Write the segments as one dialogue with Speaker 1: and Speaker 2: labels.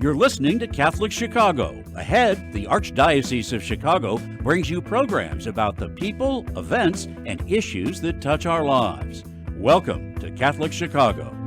Speaker 1: You're listening to Catholic Chicago. Ahead, the Archdiocese of Chicago brings you programs about the people, events, and issues that touch our lives. Welcome to Catholic Chicago.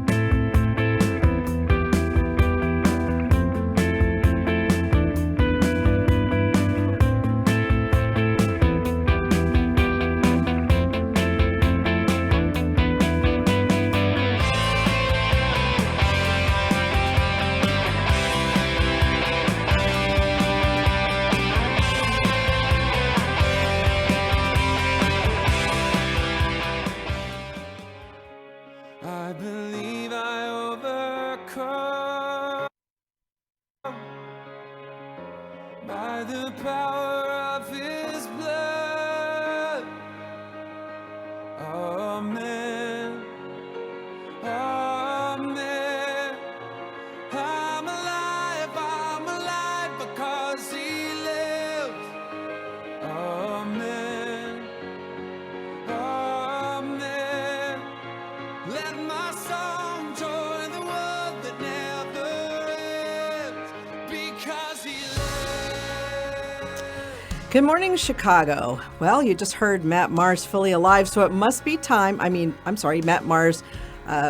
Speaker 2: Good morning, Chicago. Well, you just heard Matt Maher's Fully Alive, so it must be time. Matt Maher's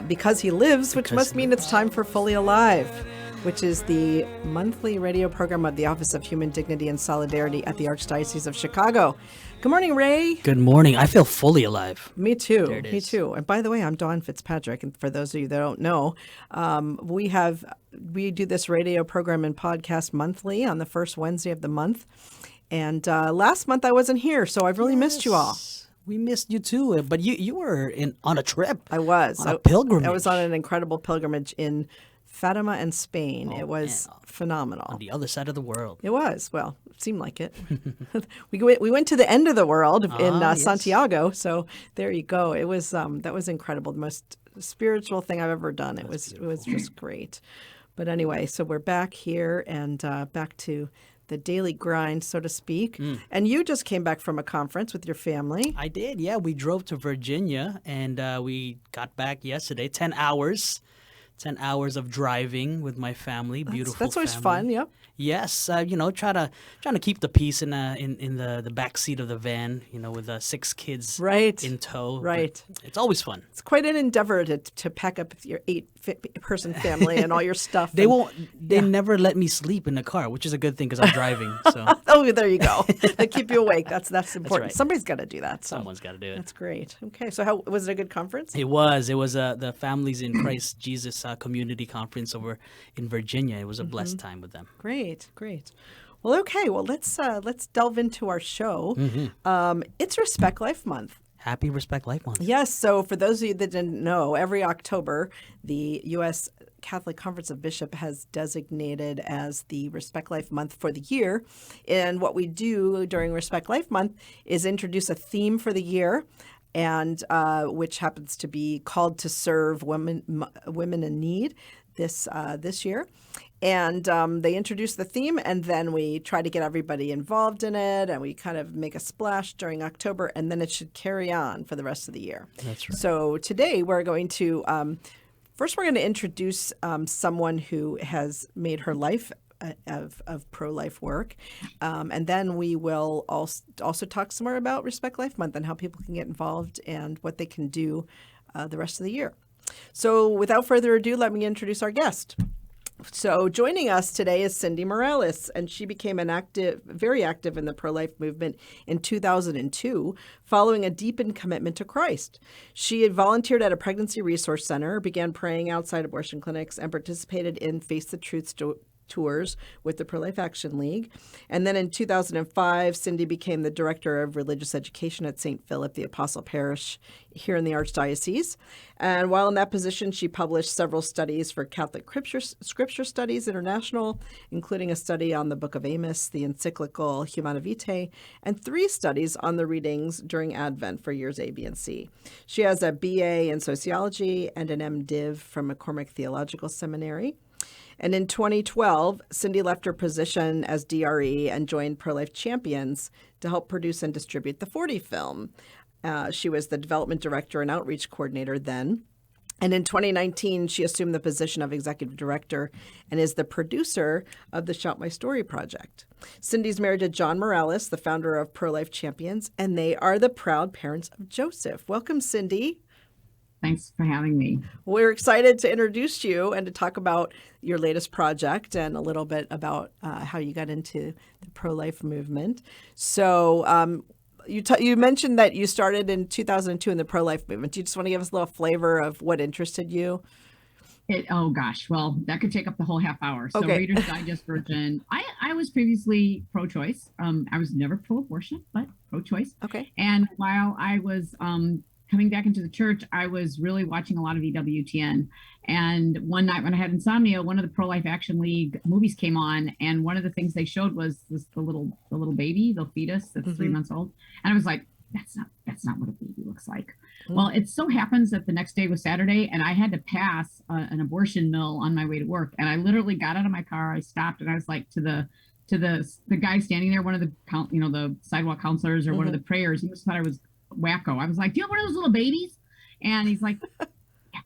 Speaker 2: Because He Lives, which must mean it's time for Fully Alive, which is the monthly radio program of the Office of Human Dignity and Solidarity at the Archdiocese of Chicago. Good morning, Ray.
Speaker 3: Good morning. I feel fully alive.
Speaker 2: Me too. Me too. And by the way, I'm Dawn Fitzpatrick. And for those of you that don't know, we do this radio program and podcast monthly on the first Wednesday of the month. And last month I wasn't here, so I've really missed you all.
Speaker 3: We missed you too, but you were on a trip.
Speaker 2: I was.
Speaker 3: On a pilgrimage.
Speaker 2: I was on an incredible pilgrimage in Fatima and Spain. It was phenomenal.
Speaker 3: On the other side of the world.
Speaker 2: It was. Well, it seemed like it. We went to the end of the world in Santiago, so there you go. It was that was incredible. The most spiritual thing I've ever done. It was just great. But anyway, so we're back here and back to the daily grind, so to speak. And you just came back from a conference with your family.
Speaker 3: I did, yeah. We drove to Virginia, and we got back yesterday. 10 hours. 10 hours of driving with my family. Beautiful
Speaker 2: That's always
Speaker 3: family.
Speaker 2: fun, yeah.
Speaker 3: Yes, trying to keep the peace in the back seat of the van, with 6 kids in tow.
Speaker 2: Right.
Speaker 3: But it's always fun.
Speaker 2: It's quite an endeavor to pack up your 8-person family and all your stuff.
Speaker 3: They never let me sleep in the car, which is a good thing because I'm driving. So.
Speaker 2: Oh, there you go. They keep you awake. That's important.
Speaker 3: That's right.
Speaker 2: Somebody's got to do that. So.
Speaker 3: Someone's got to do it.
Speaker 2: That's great. Okay, so how was it a good conference?
Speaker 3: It was. It was the Families in Christ Jesus community conference over in Virginia. It was a blessed time with them.
Speaker 2: Great. Well, okay. Well, let's delve into our show. It's Respect Life Month.
Speaker 3: Happy Respect Life Month.
Speaker 2: Yes. So for those of you that didn't know, every October, the U.S. Catholic Conference of Bishops has designated as the Respect Life Month for the year. And what we do during Respect Life Month is introduce a theme for the year, and which happens to be called to serve women in need this year. And they introduce the theme, and then we try to get everybody involved in it, and we kind of make a splash during October, and then it should carry on for the rest of the year.
Speaker 3: That's right.
Speaker 2: So today we're going to first we're going to introduce someone who has made her life of pro-life work, and then we will also talk some more about Respect Life Month and how people can get involved and what they can do the rest of the year. So without further ado, let me introduce our guest. So joining us today is Cynthia Morales, and she became very active in the pro-life movement in 2002, following a deepened commitment to Christ. She had volunteered at a pregnancy resource center, began praying outside abortion clinics, and participated in Face the Truth tours with the Pro-Life Action League. And then in 2005, Cindy became the Director of Religious Education at St. Philip the Apostle Parish here in the Archdiocese. And while in that position, she published several studies for Catholic Scripture Studies International, including a study on the Book of Amos, the encyclical Humana Vitae, and 3 studies on the readings during Advent for years A, B, and C. She has a BA in Sociology and an MDiv from McCormick Theological Seminary. And in 2012, Cindy left her position as DRE and joined Pro-Life Champions to help produce and distribute the 40 film. She was the development director and outreach coordinator then. And in 2019, she assumed the position of executive director and is the producer of the Shout My Story project. Cindy's married to John Morales, the founder of Pro-Life Champions, and they are the proud parents of Joseph. Welcome, Cindy.
Speaker 4: Thanks for having me.
Speaker 2: We're excited to introduce you and to talk about your latest project and a little bit about how you got into the pro-life movement. So you mentioned that you started in 2002 in the pro-life movement. Do you just want to give us a little flavor of what interested you?
Speaker 4: Oh gosh, well, that could take up the whole half hour. So
Speaker 2: Okay.
Speaker 4: Reader's Digest version. I was previously pro-choice. I was never pro-abortion, but pro-choice.
Speaker 2: Okay.
Speaker 4: And while I was coming back into the church, I was really watching a lot of EWTN. And one night when I had insomnia, one of the Pro-Life Action League movies came on, and one of the things they showed was the little baby, the fetus that's 3 months old. And I was like, that's not what a baby looks like. Well, it so happens that the next day was Saturday, and I had to pass an abortion mill on my way to work. And I literally got out of my car, I stopped, and I was like to the guy standing there, one of the the sidewalk counselors or one of the prayers. He just thought I was wacko. I was like, do you have one of those little babies? And he's like, yeah.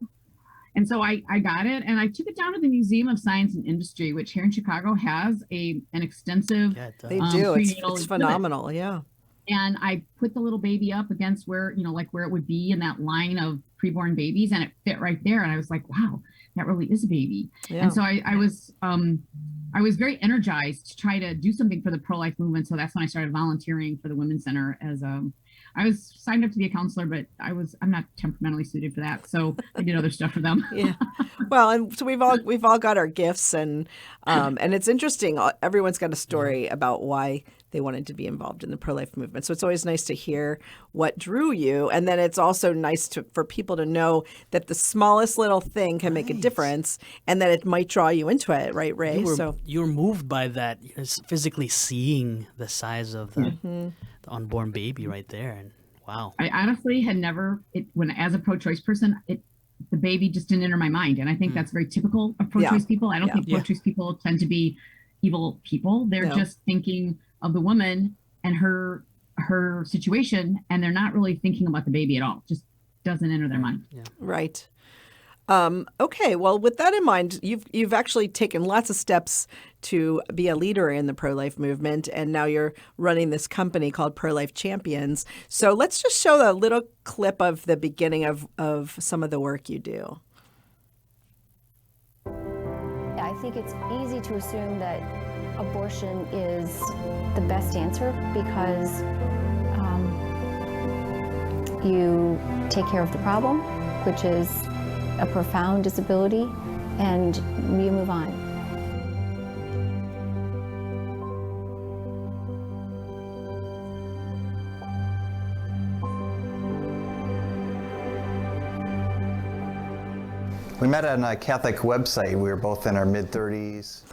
Speaker 4: And so I got it, and I took it down to the Museum of Science and Industry, which here in Chicago has an extensive
Speaker 2: They do. It's
Speaker 4: prenatal
Speaker 2: phenomenal. Yeah.
Speaker 4: and I put the little baby up against where it would be in that line of preborn babies, and it fit right there. And I was like, wow, that really is a baby.
Speaker 2: Yeah.
Speaker 4: And so I was very energized to try to do something for the pro-life movement. So that's when I started volunteering for the Women's Center I was signed up to be a counselor, but I'm not temperamentally suited for that. So I did other stuff for them.
Speaker 2: Yeah. Well, and so we've all got our gifts, and it's interesting. Everyone's got a story about why they wanted to be involved in the pro-life movement. So it's always nice to hear what drew you, and then it's also nice for people to know that the smallest little thing can make a difference, and that it might draw you into it, right, Ray?
Speaker 3: You were moved by that, physically seeing the size of the unborn baby right there, and wow.
Speaker 4: I honestly had never, as a pro-choice person, the baby just didn't enter my mind. And I think that's very typical of pro-choice people. I don't think pro-choice people tend to be evil people. They're just thinking of the woman and her situation, and they're not really thinking about the baby at all. Just doesn't enter their mind.
Speaker 3: Yeah.
Speaker 2: Right. Okay. Well, with that in mind, you've actually taken lots of steps to be a leader in the pro-life movement, and now you're running this company called Pro-Life Champions. So let's just show a little clip of the beginning of some of the work you do.
Speaker 5: I think it's easy to assume that abortion is the best answer because you take care of the problem, which is a profound disability, and you move on.
Speaker 6: We met on a Catholic website. We were both in our mid-30s.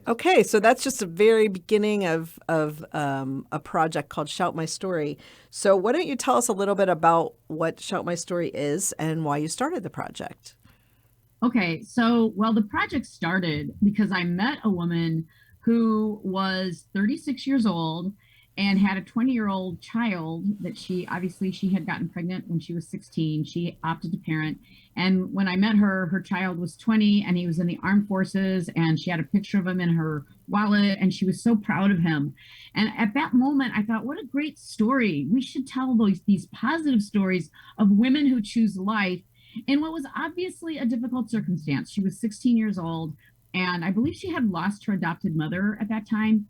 Speaker 2: Okay, so that's just a very beginning of a project called Shout My Story. So why don't you tell us a little bit about what Shout My Story is and why you started the project?
Speaker 4: Okay, so, the project started because I met a woman who was 36 years old and had a 20-year-old child that she had gotten pregnant when she was 16. She opted to parent. And when I met her, her child was 20 and he was in the armed forces, and she had a picture of him in her wallet, and she was so proud of him. And at that moment, I thought, what a great story. We should tell these positive stories of women who choose life in what was obviously a difficult circumstance. She was 16 years old, and I believe she had lost her adopted mother at that time.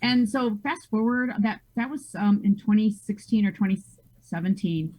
Speaker 4: And so fast forward, that was in 2016 or 2017.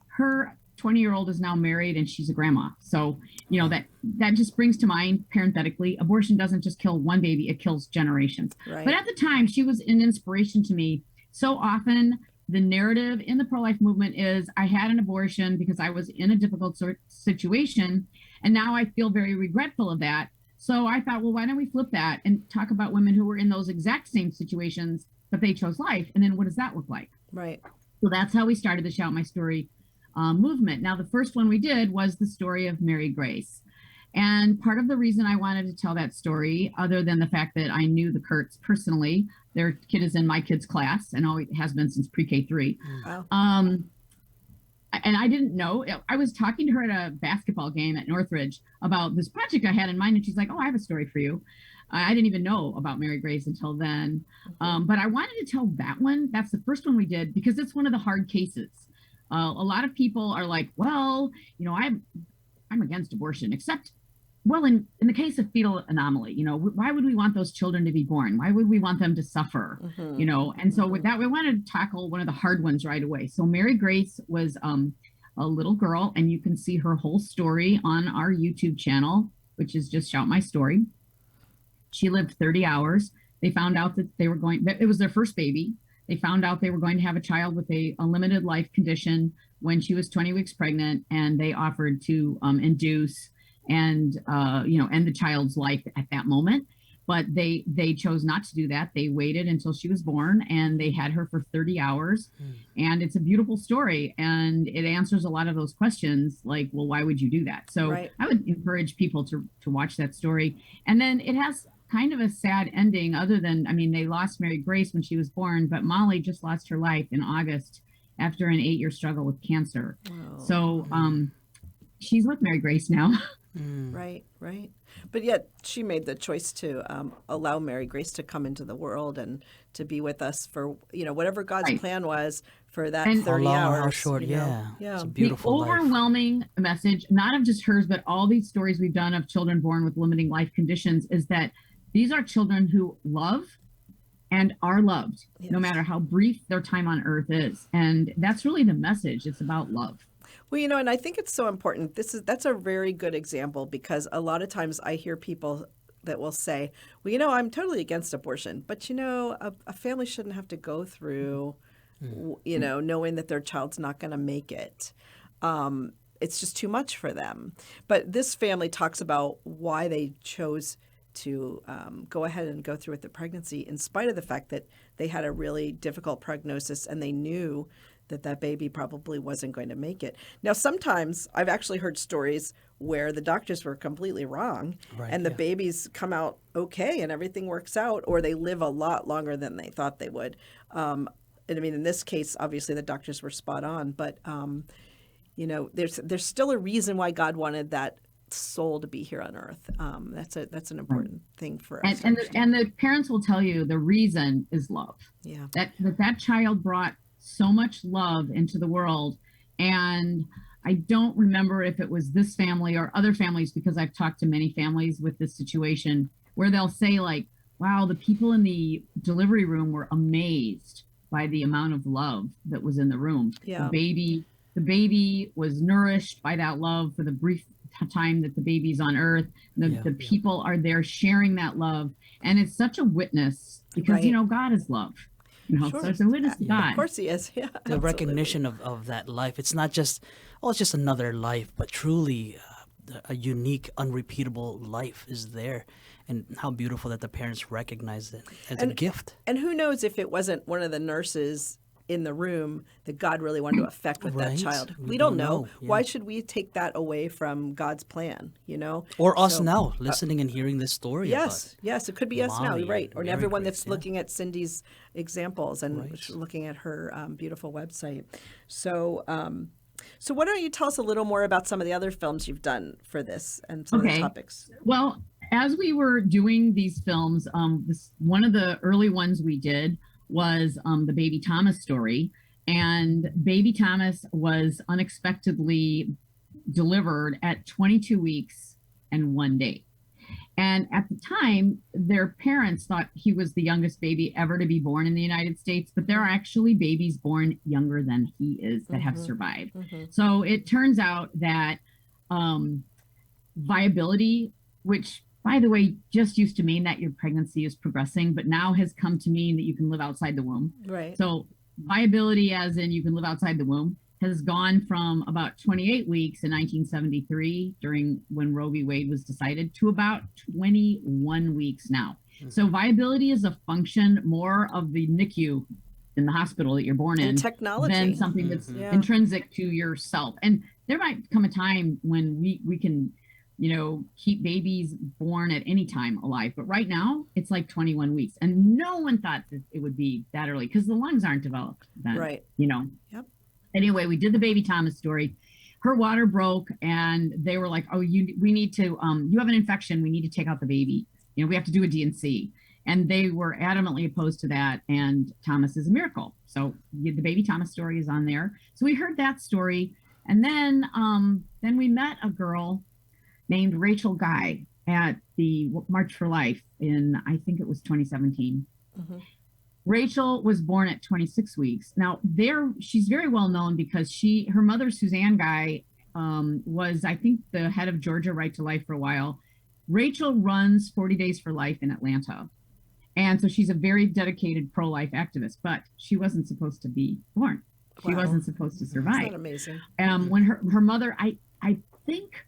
Speaker 4: Her 20-year-old is now married and she's a grandma. So, that just brings to mind, parenthetically, abortion doesn't just kill one baby, it kills generations.
Speaker 2: Right.
Speaker 4: But at the time, she was an inspiration to me. So often the narrative in the pro-life movement is I had an abortion because I was in a difficult situation, and now I feel very regretful of that. So I thought, well, why don't we flip that and talk about women who were in those exact same situations, but they chose life? And then what does that look like?
Speaker 2: Right.
Speaker 4: So that's how we started the Shout My Story movement. Now, the first one we did was the story of Mary Grace. And part of the reason I wanted to tell that story, other than the fact that I knew the Kurtz personally, their kid is in my kid's class and always has been since pre-K3.
Speaker 2: Wow.
Speaker 4: and I didn't know. I was talking to her at a basketball game at Northridge about this project I had in mind, and she's like, "Oh, I have a story for you." I didn't even know about Mary Grace until then, but I wanted to tell that one. That's the first one we did because it's one of the hard cases. A lot of people are like, "Well, I'm against abortion, except." Well, in the case of fetal anomaly, why would we want those children to be born? Why would we want them to suffer? And so with that, we wanted to tackle one of the hard ones right away. So Mary Grace was a little girl, and you can see her whole story on our YouTube channel, which is just Shout My Story. She lived 30 hours. They found out that it was their first baby. They found out they were going to have a child with a limited life condition when she was 20 weeks pregnant, and they offered to induce and end the child's life at that moment. But they chose not to do that. They waited until she was born, and they had her for 30 hours. And it's a beautiful story, and it answers a lot of those questions like, well, why would you do that? So I would encourage people to watch that story. And then it has kind of a sad ending, other than, they lost Mary Grace when she was born, but Molly just lost her life in August after an 8-year struggle with cancer. So she's with Mary Grace now.
Speaker 2: Right. But yet she made the choice to allow Mary Grace to come into the world and to be with us for, whatever God's plan was for that 30 hours.
Speaker 3: How short, It's a beautiful
Speaker 4: the overwhelming message, not of just hers, but all these stories we've done of children born with limiting life conditions, is that these are children who love and are loved, no matter how brief their time on earth is. And that's really the message. It's about love.
Speaker 2: Well, and I think it's so important. That's a very good example, because a lot of times I hear people that will say, well, I'm totally against abortion, but a family shouldn't have to go through, knowing that their child's not going to make it. It's just too much for them. But this family talks about why they chose to go ahead and go through with the pregnancy, in spite of the fact that they had a really difficult prognosis and they knew that baby probably wasn't going to make it. Now, sometimes I've actually heard stories where the doctors were completely wrong, and the babies come out okay and everything works out, or they live a lot longer than they thought they would. And in this case, obviously the doctors were spot on, but there's still a reason why God wanted that soul to be here on earth. That's an important thing for us.
Speaker 4: And the parents will tell you the reason is love. Yeah. That child brought so much love into the world. And I don't remember if it was this family or other families, because I've talked to many families with this situation, where they'll say like, wow, the people in the delivery room were amazed by the amount of love that was in the room. Yeah. The baby was nourished by that love for the brief time that the baby's on earth. The people are there sharing that love. And it's such a witness, because, God is love. So it's a witness to God.
Speaker 2: Of course he is. Yeah,
Speaker 3: the
Speaker 2: absolutely.
Speaker 3: recognition of that life. It's not just, it's just another life, but truly a unique, unrepeatable life is there. And how beautiful that the parents recognize it as a gift.
Speaker 2: And who knows if it wasn't one of the nurses in the room that God really wanted to affect with that child. We don't know. Yeah. Why should we take that away from God's plan,
Speaker 3: Or us now, listening and hearing this story.
Speaker 2: Yes, it could be us now, right? Or everyone that's looking at Cindy's examples and looking at her beautiful website. So why don't you tell us a little more about some of the other films you've done for this and some of the topics?
Speaker 4: Well, as we were doing these films, one of the early ones we did was the Baby Thomas story. And Baby Thomas was unexpectedly delivered at 22 weeks and 1 day. And at the time, their parents thought he was the youngest baby ever to be born in the United States, but there are actually babies born younger than he is that have survived. So it turns out that viability, which, by the way, just used to mean that your pregnancy is progressing, but now has come to mean that you can live outside the womb. Right. So viability, as in you can live outside the womb, has gone from about 28 weeks in 1973, during when Roe v. Wade was decided, to about 21 weeks now. So viability is a function more of the NICU in the hospital that you're born in,
Speaker 2: technology,
Speaker 4: than something that's intrinsic to yourself. And there might come a time when we can keep babies born at any time alive. But right now, it's like 21 weeks. And no one thought that it would be that early, because the lungs aren't developed then. Right.
Speaker 2: Yep.
Speaker 4: Anyway, we did the baby Thomas story. Her water broke, and they were like, "Oh, we need to, you have an infection. We need to take out the baby. We have to do a D&C." And they were adamantly opposed to that. And Thomas is a miracle. So the baby Thomas story is on there. So we heard that story. And then we met a girl named Rachel Guy at the March for Life in, I think it was 2017. Mm-hmm. Rachel was born at 26 weeks. Now she's very well known because her mother, Suzanne Guy, was, I think, the head of Georgia Right to Life for a while. Rachel runs 40 Days for Life in Atlanta. And so she's a very dedicated pro-life activist, but she wasn't supposed to be born. She wasn't supposed to survive.
Speaker 2: Isn't that amazing?
Speaker 4: When her mother, I think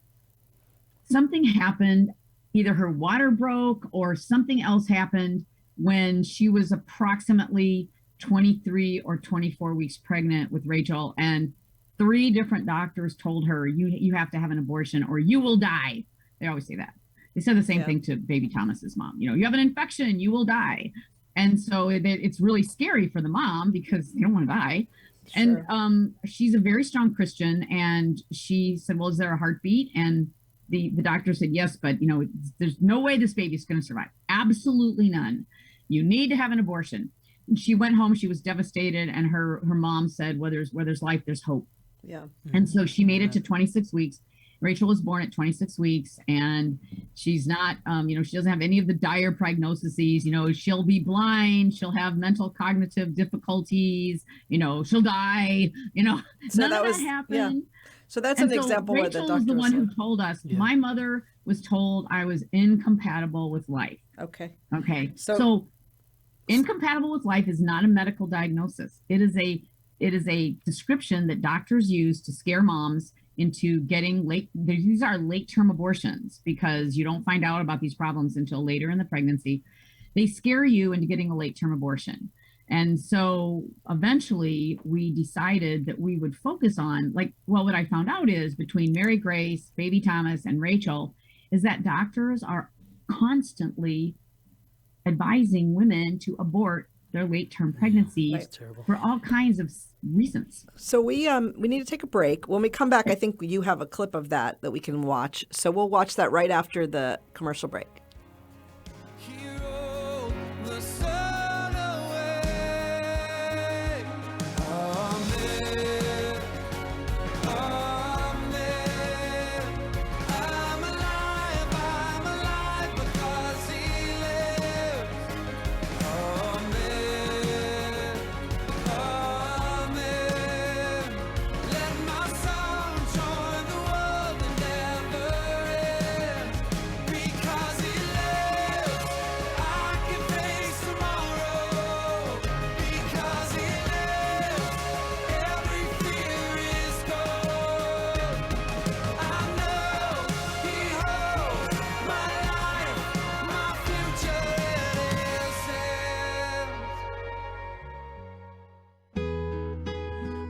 Speaker 4: something happened, either her water broke or something else happened when she was approximately 23 or 24 weeks pregnant with Rachel. And 3 different doctors told her, you have to have an abortion or you will die. They always say that. They said the same thing to baby Thomas's mom. You have an infection, you will die. And so it's really scary for the mom because they don't want to die. Sure. And she's a very strong Christian. And she said, well, is there a heartbeat? And the doctor said, yes, but there's no way this baby's going to survive. Absolutely none. You need to have an abortion. And she went home. She was devastated. And her mom said, where there's life, there's hope.
Speaker 2: Yeah.
Speaker 4: And so she made it to 26 weeks. Rachel was born at 26 weeks, and she's not, she doesn't have any of the dire prognoses. She'll be blind, she'll have mental cognitive difficulties, she'll die,
Speaker 2: So
Speaker 4: none of that happened.
Speaker 2: Yeah. So that's an example where the
Speaker 4: Rachel
Speaker 2: doctor
Speaker 4: is the one who told us,
Speaker 3: Yeah.
Speaker 4: my mother was told I was incompatible with life.
Speaker 2: Okay.
Speaker 4: So incompatible with life is not a medical diagnosis. It is a description that doctors use to scare moms into getting these are late-term abortions because you don't find out about these problems until later in the pregnancy. They scare you into getting a late-term abortion. And so eventually we decided that we would focus on, what I found out is between Mary Grace, baby Thomas, and Rachel, is that doctors are constantly advising women to abort their late-term pregnancies for all kinds of reasons.
Speaker 2: So we need to take a break. When we come back, I think you have a clip of that we can watch. So we'll watch that right after the commercial break.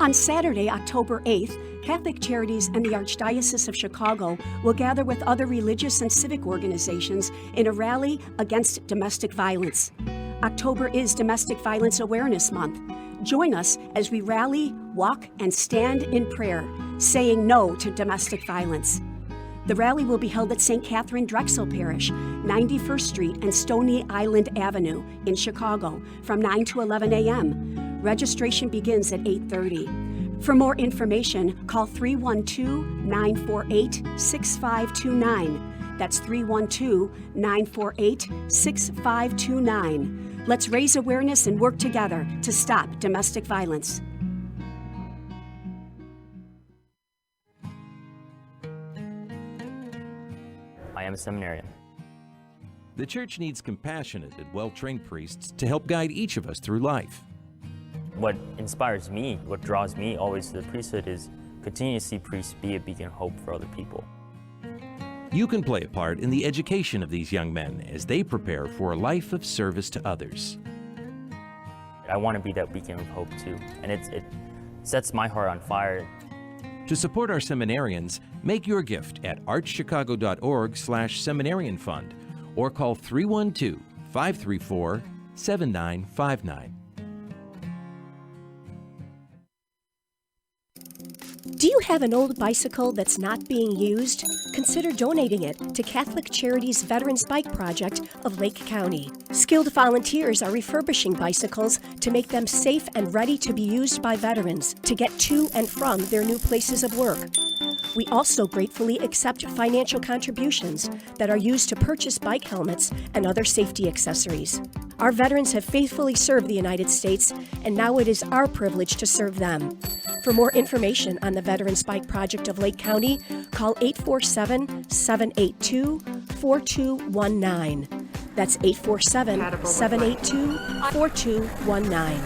Speaker 7: On Saturday, October 8th, Catholic Charities and the Archdiocese of Chicago will gather with other religious and civic organizations in a rally against domestic violence. October is Domestic Violence Awareness Month. Join us as we rally, walk, and stand in prayer, saying no to domestic violence. The rally will be held at St. Catherine Drexel Parish, 91st Street and Stony Island Avenue in Chicago from 9 to 11 a.m. Registration begins at 8:30. For more information, call 312-948-6529. That's 312-948-6529. Let's raise awareness and work together to stop domestic violence.
Speaker 8: I am a seminarian.
Speaker 9: The church needs compassionate and well-trained priests to help guide each of us through life.
Speaker 8: What inspires me, what draws me always to the priesthood is continue to see priests be a beacon of hope for other people.
Speaker 9: You can play a part in the education of these young men as they prepare for a life of service to others.
Speaker 8: I want to be that beacon of hope too, and it sets my heart on fire.
Speaker 9: To support our seminarians, make your gift at archchicago.org/seminarian fund or call 312-534-7959.
Speaker 7: have an old bicycle that's not being used? Consider donating it to Catholic Charities Veterans Bike Project of Lake County. Skilled volunteers are refurbishing bicycles to make them safe and ready to be used by veterans to get to and from their new places of work. We also gratefully accept financial contributions that are used to purchase bike helmets and other safety accessories. Our veterans have faithfully served the United States, and now it is our privilege to serve them. For more information on the Veterans Bike Project of Lake County, call 847-782-4219. That's 847-782-4219.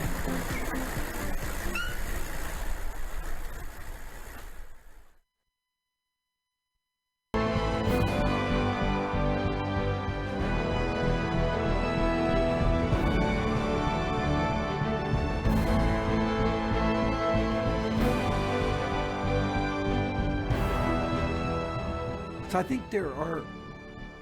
Speaker 10: So I think there are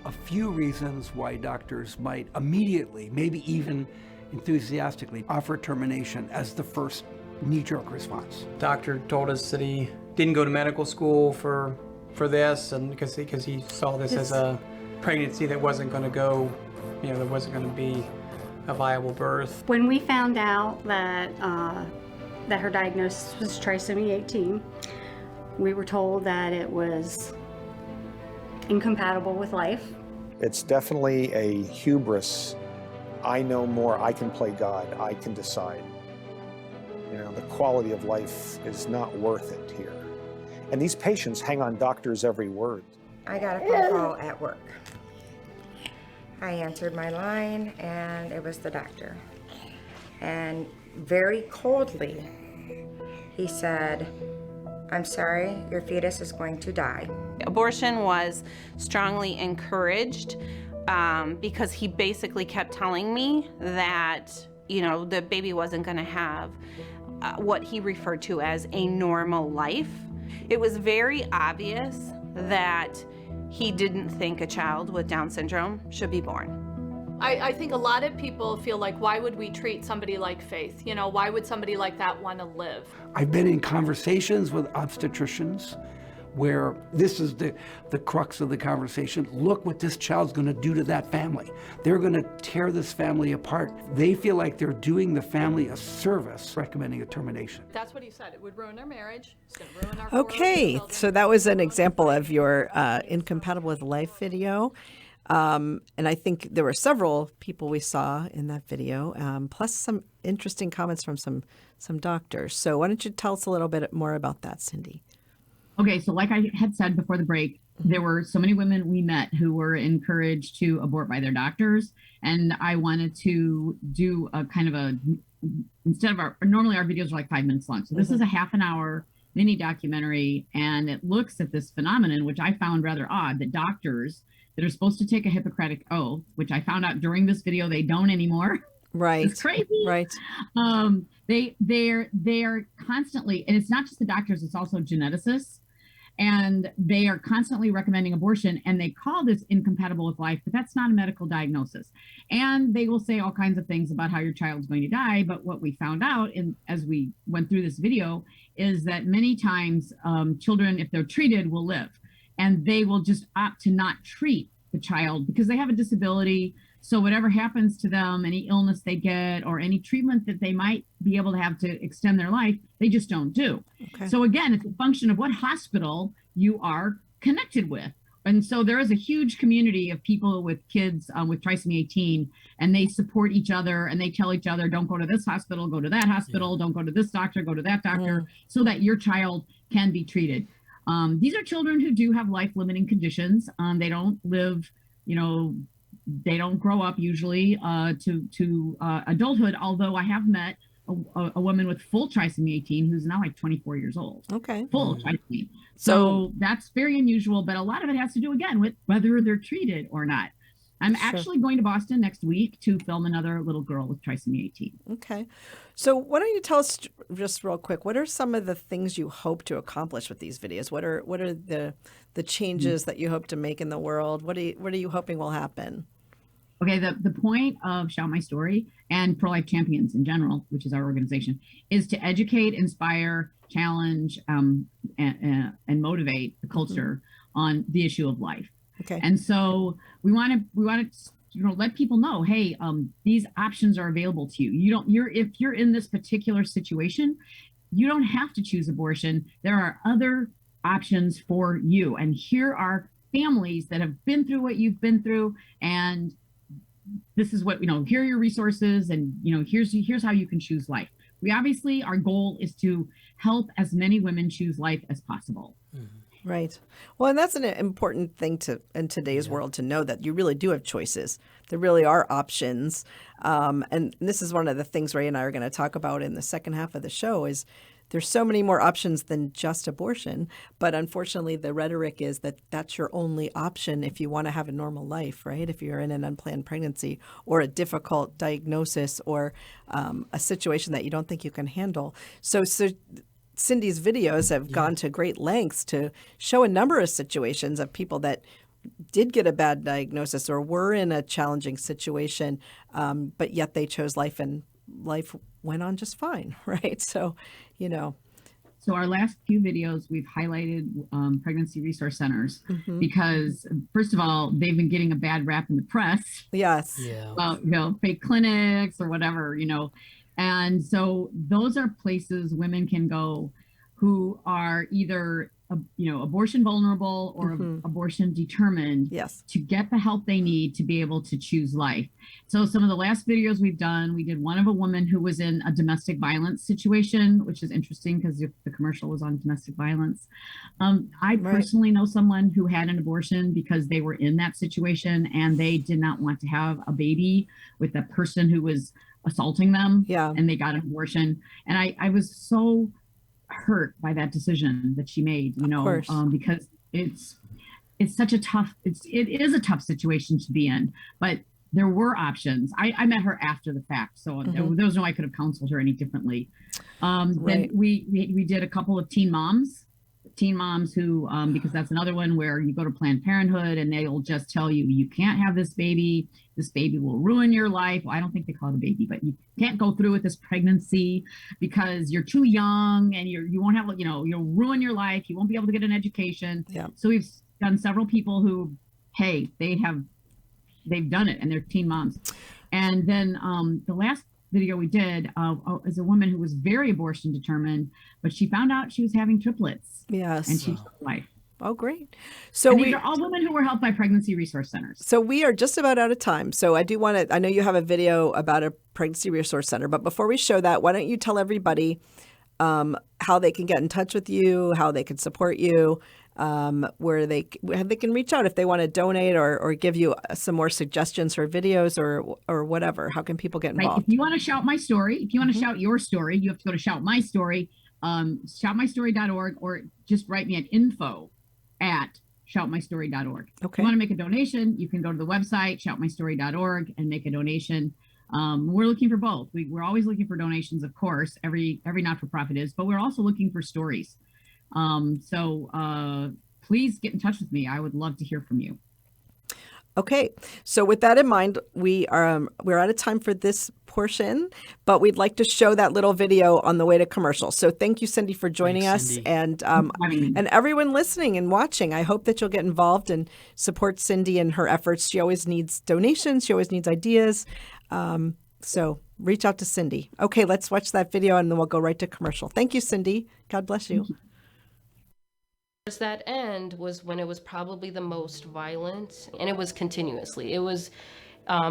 Speaker 10: a few reasons why doctors might immediately, maybe even enthusiastically, offer termination as the first knee-jerk response.
Speaker 11: Doctor told us that he didn't go to medical school for this, and because he saw this as a pregnancy that wasn't going to go, that wasn't going to be a viable birth.
Speaker 12: When we found out that her diagnosis was trisomy 18, we were told that it was incompatible with life.
Speaker 13: It's definitely a hubris. I know more, I can play God, I can decide. The quality of life is not worth it here. And these patients hang on doctors' every word.
Speaker 14: I got a phone call at work. I answered my line and it was the doctor. And very coldly, he said, "I'm sorry, your fetus is going to die."
Speaker 15: Abortion was strongly encouraged because he basically kept telling me that, the baby wasn't going to have what he referred to as a normal life. It was very obvious that he didn't think a child with Down syndrome should be born.
Speaker 16: I think a lot of people feel like, why would we treat somebody like Faith? Why would somebody like that want to live?
Speaker 10: I've been in conversations with obstetricians where this is the crux of the conversation. Look what this child's going to do to that family. They're going to tear this family apart. They feel like they're doing the family a service, recommending a termination.
Speaker 16: That's what he said. It would ruin their marriage. It's going to ruin our
Speaker 2: Okay, so that was an example of your Incompatible with Life video. And I think there were several people we saw in that video, plus some interesting comments from some doctors. So why don't you tell us a little bit more about that, Cindy?
Speaker 4: Okay, so like I had said before the break, there were so many women we met who were encouraged to abort by their doctors. And I wanted to do a kind of instead of normally our videos are like 5 minutes long. So this is a half an hour mini documentary, and it looks at this phenomenon, which I found rather odd, that doctors that are supposed to take a Hippocratic oath, which I found out during this video, they don't anymore.
Speaker 2: Right.
Speaker 4: It's crazy.
Speaker 2: Right.
Speaker 4: They're constantly, and it's not just the doctors, it's also geneticists. And they are constantly recommending abortion, and they call this incompatible with life, but that's not a medical diagnosis. And they will say all kinds of things about how your child's going to die. But what we found out, as we went through this video, is that many times children, if they're treated, will live. And they will just opt to not treat the child because they have a disability. So whatever happens to them, any illness they get or any treatment that they might be able to have to extend their life, they just don't do. Okay. So again, it's a function of what hospital you are connected with. And so there is a huge community of people with kids with trisomy 18, and they support each other and they tell each other, don't go to this hospital, go to that hospital, don't go to this doctor, go to that doctor, so that your child can be treated. These are children who do have life-limiting conditions. They don't live, they don't grow up usually to adulthood, although I have met a woman with full trisomy 18 who's now like 24 years old.
Speaker 2: Okay.
Speaker 4: Full trisomy. So that's very unusual, but a lot of it has to do, again, with whether they're treated or not. I'm actually going to Boston next week to film another little girl with trisomy 18.
Speaker 2: Okay. So why don't you tell us just real quick, what are some of the things you hope to accomplish with these videos? What are the changes that you hope to make in the world? What are you hoping will happen?
Speaker 4: Okay, the point of Shout My Story and Pro-Life Champions in general, which is our organization, is to educate, inspire, challenge, and motivate the culture on the issue of life.
Speaker 2: Okay.
Speaker 4: And so we want to let people know, hey, these options are available to you. If you're in this particular situation, you don't have to choose abortion. There are other options for you. And here are families that have been through what you've been through, and this is what, here are your resources, and here's how you can choose life. We obviously, our goal is to help as many women choose life as possible.
Speaker 2: Right. Well, and that's an important thing in today's world to know, that you really do have choices. There really are options. And this is one of the things Ray and I are going to talk about in the second half of the show, is there's so many more options than just abortion. But unfortunately, the rhetoric is that that's your only option if you want to have a normal life, right? If you're in an unplanned pregnancy or a difficult diagnosis or a situation that you don't think you can handle. So Cindy's videos have gone to great lengths to show a number of situations of people that did get a bad diagnosis or were in a challenging situation, but yet they chose life, and life went on just fine, right? So,
Speaker 4: So our last few videos, we've highlighted pregnancy resource centers because, first of all, they've been getting a bad rap in the press.
Speaker 2: Yes.
Speaker 4: About, fake clinics or whatever, And so those are places women can go who are either, abortion vulnerable or abortion determined, to get the help they need to be able to choose life. So some of the last videos we've done, we did one of a woman who was in a domestic violence situation, which is interesting because the commercial was on domestic violence. I personally know someone who had an abortion because they were in that situation and they did not want to have a baby with the person who was assaulting them, and they got an abortion. And I was so hurt by that decision that she made, because it is a tough situation to be in, but there were options. I met her after the fact, so there was no way I could have counseled her any differently. Then we did a couple of teen moms who, because that's another one where you go to Planned Parenthood and they'll just tell you, you can't have this baby will ruin your life. Well, I don't think they call it a baby, but you can't go through with this pregnancy because you're too young and you won't have, you'll ruin your life. You won't be able to get an education. Yeah. So we've done several people who, hey, they've done it and they're teen moms. And then the last video we did is a woman who was very abortion determined, but she found out she was having triplets.
Speaker 2: Yes.
Speaker 4: And she took life.
Speaker 2: Oh, great. So
Speaker 4: these are all women who were helped by pregnancy resource centers.
Speaker 2: So we are just about out of time. So I know you have a video about a pregnancy resource center, but before we show that, why don't you tell everybody how they can get in touch with you, how they can support you, where they can reach out if they want to donate or give you some more suggestions for videos or whatever. How can people get involved?
Speaker 4: If you want to shout my story, if you want to shout your story, you have to go to Shout My Story, shoutmystory.org, or just write me at info@shoutmystory.org.
Speaker 2: Okay.
Speaker 4: If you want to make a donation, you can go to the website, shoutmystory.org, and make a donation. We're looking for both. We're always looking for donations, of course. Every not-for-profit is, but we're also looking for stories. So please get in touch with me. I would love to hear from you.
Speaker 2: Okay, so with that in mind, we're out of time for this portion, but we'd like to show that little video on the way to commercial. So thank you, Cindy, for joining us, and everyone listening and watching. I hope that you'll get involved and support Cindy in her efforts. She always needs donations. She always needs ideas. So reach out to Cindy. Okay, let's watch that video, and then we'll go right to commercial. Thank you, Cindy. God bless you.
Speaker 17: That end was when it was probably the most violent, and it was continuously. It was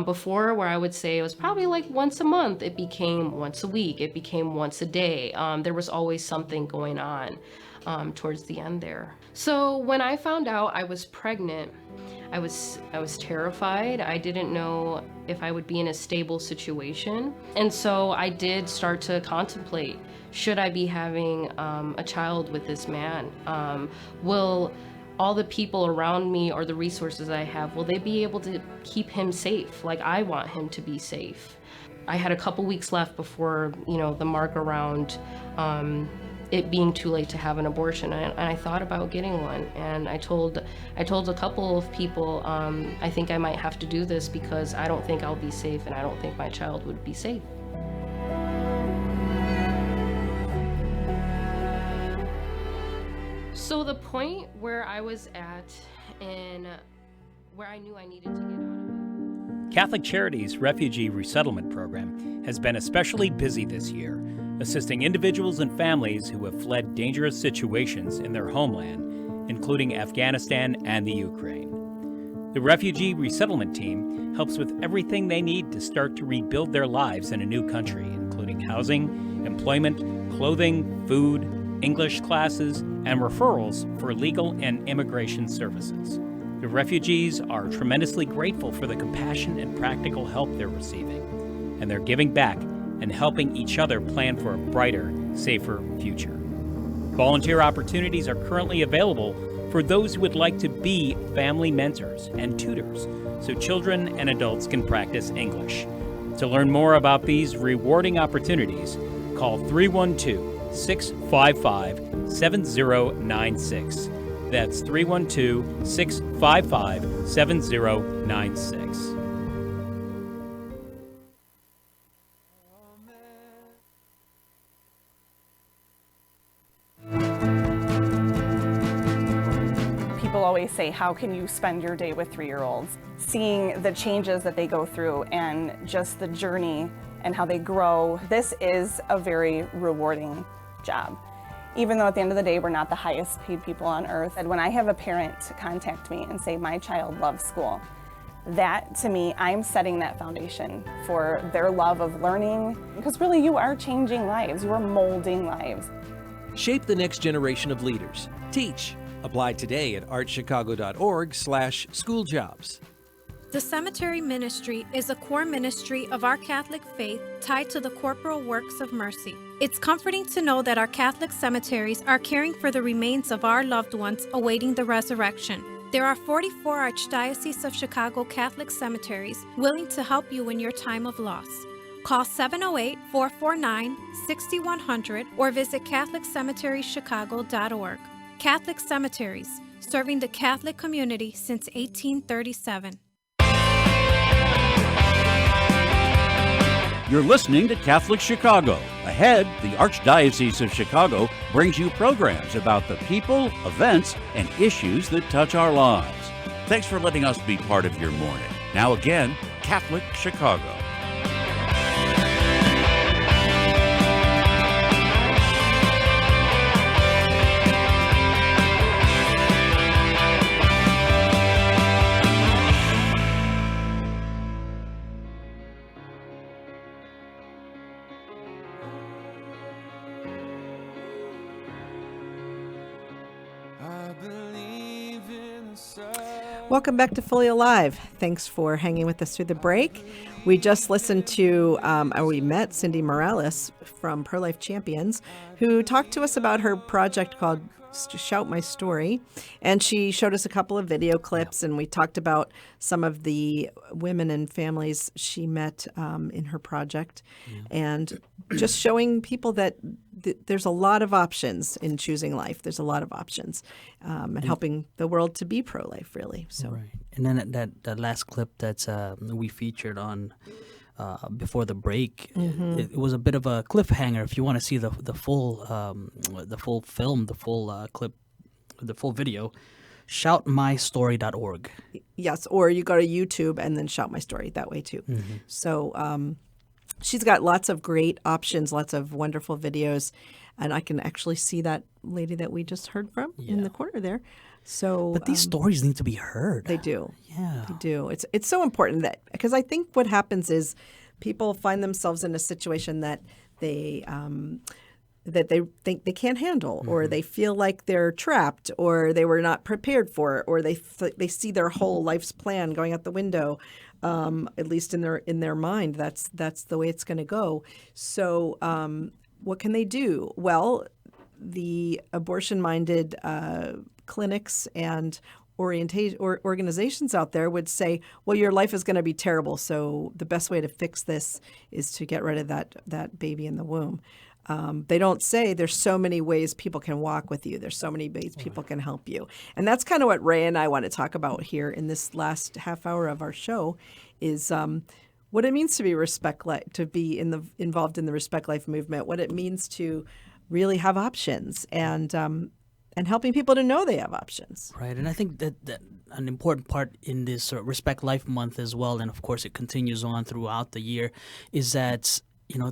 Speaker 17: before, where I would say it was probably like once a month. It became once a week. It became once a day. There was always something going on towards the end there. So when I found out I was pregnant, I was terrified. I didn't know if I would be in a stable situation, and so I did start to contemplate, should I be having a child with this man? Will all the people around me or the resources I have, will they be able to keep him safe like I want him to be safe? I had a couple weeks left before, the mark around it being too late to have an abortion, and I thought about getting one. And I told a couple of people, I think I might have to do this because I don't think I'll be safe, and I don't think my child would be safe. So the point where I was at and where I knew I needed to get out of it.
Speaker 18: Catholic Charities' Refugee Resettlement Program has been especially busy this year, assisting individuals and families who have fled dangerous situations in their homeland, including Afghanistan and the Ukraine. The Refugee Resettlement Team helps with everything they need to start to rebuild their lives in a new country, including housing, employment, clothing, food, English classes, and referrals for legal and immigration services. The refugees are tremendously grateful for the compassion and practical help they're receiving, and they're giving back and helping each other plan for a brighter, safer future. Volunteer opportunities are currently available for those who would like to be family mentors and tutors so children and adults can practice English. To learn more about these rewarding opportunities, call 312-655-7096. That's 312-655-7096.
Speaker 19: People always say, how can you spend your day with 3-year-olds? Seeing the changes that they go through and just the journey and how they grow, this is a very rewarding job. Even though at the end of the day, we're not the highest paid people on earth. And when I have a parent contact me and say, my child loves school, that to me, I'm setting that foundation for their love of learning, because really you are changing lives, you are molding lives.
Speaker 9: Shape the next generation of leaders. Teach. Apply today at archchicago.org/schooljobs.
Speaker 20: The cemetery ministry is a core ministry of our Catholic faith tied to the corporal works of mercy. It's comforting to know that our Catholic cemeteries are caring for the remains of our loved ones awaiting the resurrection. There are 44 Archdiocese of Chicago Catholic cemeteries willing to help you in your time of loss. Call 708-449-6100 or visit CatholicCemeteriesChicago.org. Catholic Cemeteries, serving the Catholic community since 1837.
Speaker 1: You're listening to Catholic Chicago. Ahead, the Archdiocese of Chicago brings you programs about the people, events, and issues that touch our lives. Thanks for letting us be part of your morning. Now again, Catholic Chicago.
Speaker 2: Welcome back to Fully Alive. Thanks for hanging with us through the break. We just listened to, we met Cynthia Morales from Pro-Life Champions, who talked to us about her project called Shout My Story. And she showed us a couple of video clips, and we talked about some of the women and families she met in her project. And just showing people that there's a lot of options in choosing life. There's a lot of options, and helping the world to be pro-life, really. So,
Speaker 3: right. And then that last clip that we featured on before the break, it was a bit of a cliffhanger. If you want to see the full film, the full clip, the full video, shoutmystory.org.
Speaker 2: Yes, or you go to YouTube and then Shout My Story that way too. So she's got lots of great options, lots of wonderful videos, and I can actually see that lady that we just heard from in the corner there. So,
Speaker 3: but these stories need to be heard.
Speaker 2: They do.
Speaker 3: Yeah,
Speaker 2: they do. It's so important that, because I think what happens is people find themselves in a situation that they think they can't handle, or they feel like they're trapped, or they were not prepared for it, or they see their whole life's plan going out the window. At least in their mind, that's the way it's going to go. So, what can they do? Well, the abortion-minded clinics and organizations out there would say, well, your life is going to be terrible, so the best way to fix this is to get rid of that baby in the womb. They don't say there's so many ways people can walk with you. There's so many ways people can help you. And that's kind of what Ray and I want to talk about here in this last half hour of our show is what it means to be involved in the Respect Life movement, what it means to really have options and helping people to know they have options.
Speaker 3: Right. And I think that an important part in this Respect Life Month as well, and of course it continues on throughout the year, is that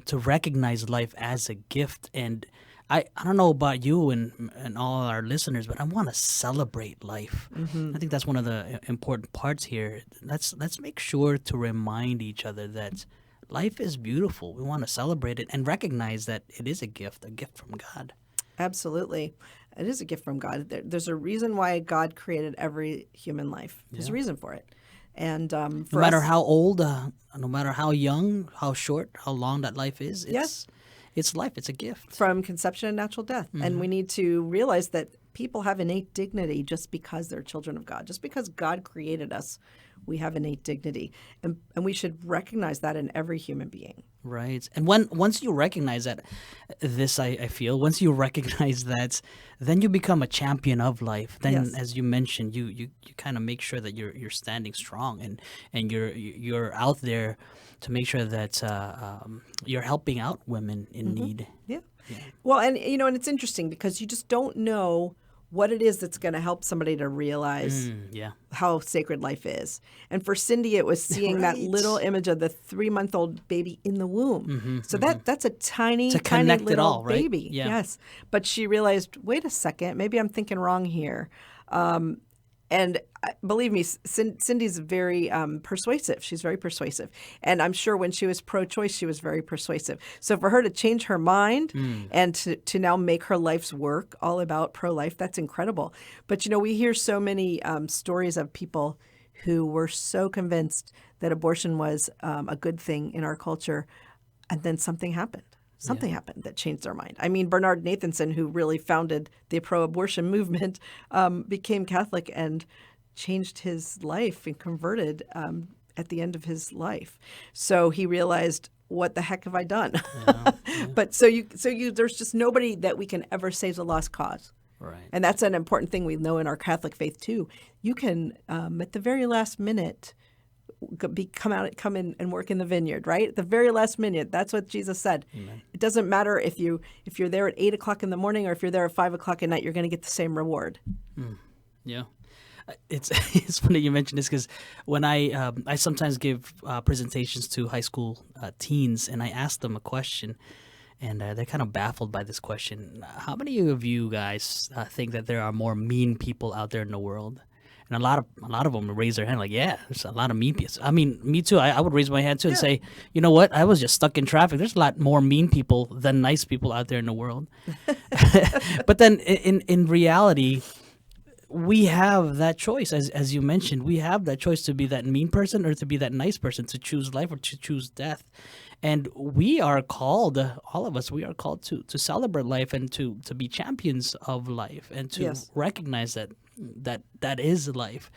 Speaker 3: to recognize life as a gift. And I don't know about you and all our listeners, but I want to celebrate life.
Speaker 2: Mm-hmm.
Speaker 3: I think that's one of the important parts here. Let's make sure to remind each other that life is beautiful. We want to celebrate it and recognize that it is a gift from God.
Speaker 2: Absolutely. It is a gift from God. There's a reason why God created every human life. There's a reason for it. And
Speaker 3: no matter how old, no matter how young, how short, how long that life is, it's life. It's a gift.
Speaker 2: From conception and natural death. Mm-hmm. And we need to realize that people have innate dignity just because they're children of God. Just because God created us, we have innate dignity. And we should recognize that in every human being.
Speaker 3: Right. And once you recognize that, I feel, once you recognize that, then you become a champion of life. Then, as you mentioned, you kind of make sure that you're standing strong and you're out there to make sure that you're helping out women in need.
Speaker 2: Yeah. Well, and it's interesting because you just don't know what it is that's going to help somebody to realize how sacred life is. And for Cindy, it was seeing that little image of the 3-month-old baby in the womb. Mm-hmm, so that's a tiny little baby.
Speaker 3: Right? Yeah.
Speaker 2: Yes. But she realized, wait a second, maybe I'm thinking wrong here. And believe me, Cindy's very persuasive. She's very persuasive. And I'm sure when she was pro-choice, she was very persuasive. So for her to change her mind and to now make her life's work all about pro-life, that's incredible. But, we hear so many stories of people who were so convinced that abortion was a good thing in our culture, and then something happened. Something happened that changed their mind. I mean, Bernard Nathanson, who really founded the pro-abortion movement, became Catholic and changed his life and converted at the end of his life. So he realized, what the heck have I done? But so there's just nobody that we can ever say is a lost cause.
Speaker 3: Right.
Speaker 2: And that's an important thing we know in our Catholic faith too. You can, at the very last minute, come in and work in the vineyard, right? At the very last minute. That's what Jesus said.
Speaker 3: Amen.
Speaker 2: It doesn't matter if you're there at 8:00 in the morning or if you're there at 5:00 at night, you're going to get the same reward.
Speaker 3: Yeah. It's funny you mentioned this because when I sometimes give presentations to high school teens and I ask them a question and they're kind of baffled by this question. How many of you guys think that there are more mean people out there in the world? And a lot of them raise their hand like, yeah, there's a lot of mean people. I mean, me too. I would raise my hand too and say, you know what? I was just stuck in traffic. There's a lot more mean people than nice people out there in the world. But then in reality, we have that choice. As you mentioned, we have that choice to be that mean person or to be that nice person, to choose life or to choose death. And we are called, all of us, we are called to celebrate life and to be champions of life and to recognize that is life.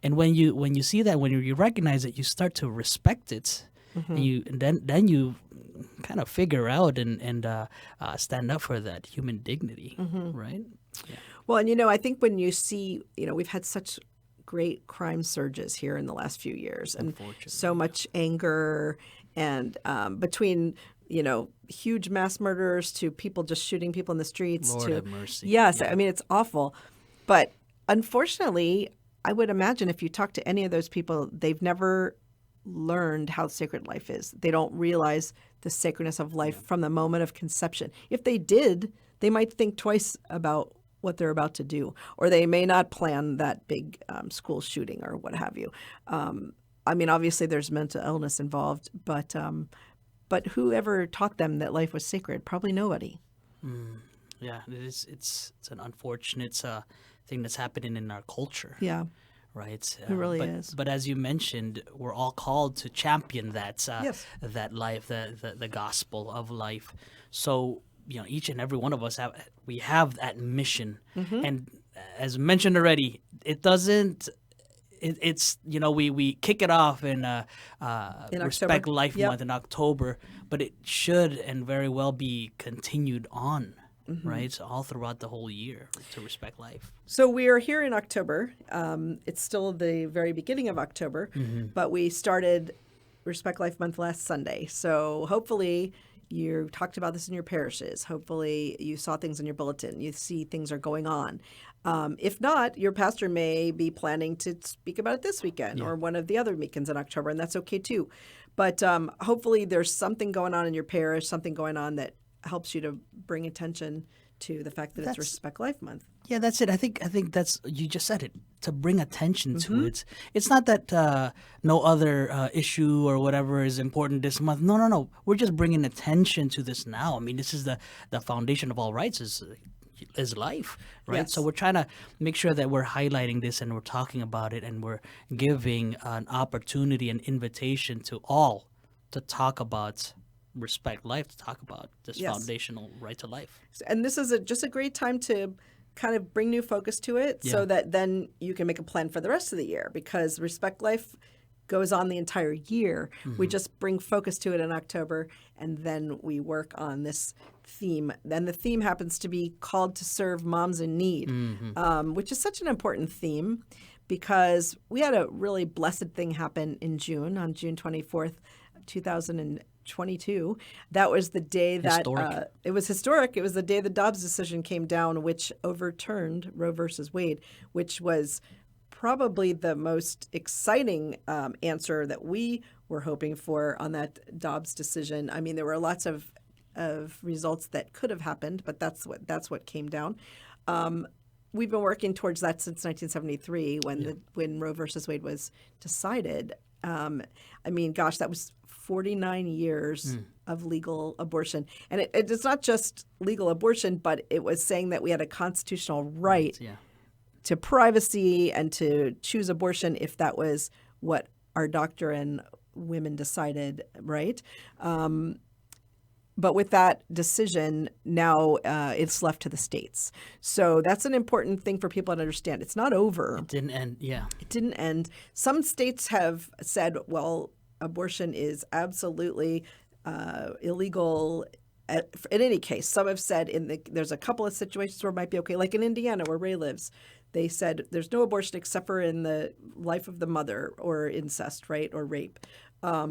Speaker 3: And when you see that, when you recognize it, you start to respect it, and then you kind of figure out and stand up for that human dignity, right? Yeah.
Speaker 2: Well, and I think when you see, we've had such great crime surges here in the last few years, and so much anger, and between huge mass murders to people just shooting people in the streets.
Speaker 3: Lord have mercy.
Speaker 2: Yes, I mean it's awful, but unfortunately, I would imagine if you talk to any of those people, they've never learned how sacred life is. They don't realize the sacredness of life from the moment of conception. If they did, they might think twice about what they're about to do, or they may not plan that big school shooting or what have you. I mean, obviously there's mental illness involved, but whoever taught them that life was sacred? Probably nobody.
Speaker 3: Yeah, it is. It's an unfortunate thing that's happening in our culture.
Speaker 2: Yeah.
Speaker 3: Right.
Speaker 2: It really is.
Speaker 3: But as you mentioned, we're all called to champion that that life, the gospel of life. So each and every one of us have that mission, and as mentioned already, it doesn't it's we kick it off in Respect
Speaker 2: October.
Speaker 3: Life
Speaker 2: Yep.
Speaker 3: Month in October, but it should and very well be continued on,
Speaker 2: Mhm.
Speaker 3: right? So all throughout the whole year to respect life.
Speaker 2: So we are here in October. It's still the very beginning of October,
Speaker 3: Mhm.
Speaker 2: but we started Respect Life Month last Sunday. So hopefully you talked about this in your parishes. Hopefully you saw things in your bulletin. You see things are going on. If not, your pastor may be planning to speak about it this weekend or one of the other weekends in October, and that's okay too. But hopefully there's something going on in your parish, something going on that helps you to bring attention to the fact that it's Respect Life Month.
Speaker 3: Yeah, that's it. I think that's, you just said it, to bring attention to it. It's not that no other issue or whatever is important this month. No. We're just bringing attention to this now. I mean, this is the foundation of all rights is life, right?
Speaker 2: Yes.
Speaker 3: So we're trying to make sure that we're highlighting this and we're talking about it and we're giving an opportunity, an invitation to all to talk about respect life, to talk about this
Speaker 2: Yes.
Speaker 3: foundational right to life.
Speaker 2: And this is just a great time to kind of bring new focus to it so that then you can make a plan for the rest of the year, because Respect Life goes on the entire year. We just bring focus to it in October, and then we work on this theme. And the theme happens to be called to serve moms in need, which is such an important theme because we had a really blessed thing happen in June, on June 24th, 2022. That was the day that it was historic. It was the day the Dobbs decision came down, which overturned Roe versus Wade, which was probably the most exciting answer that we were hoping for on that Dobbs decision. I mean, there were lots of results that could have happened, but that's what came down. We've been working towards that since 1973 when Roe versus Wade was decided. I mean, gosh, that was 49 years of legal abortion. And it's not just legal abortion, but it was saying that we had a constitutional right to privacy and to choose abortion if that was what our doctor and women decided, right? But with that decision, now it's left to the states. So that's an important thing for people to understand. It's not over.
Speaker 3: It didn't end,
Speaker 2: It didn't end. Some states have said, well, abortion is absolutely illegal in any case. Some have said there's a couple of situations where it might be okay, like in Indiana where Ray lives. They said there's no abortion except for in the life of the mother or incest, right, or rape.
Speaker 3: I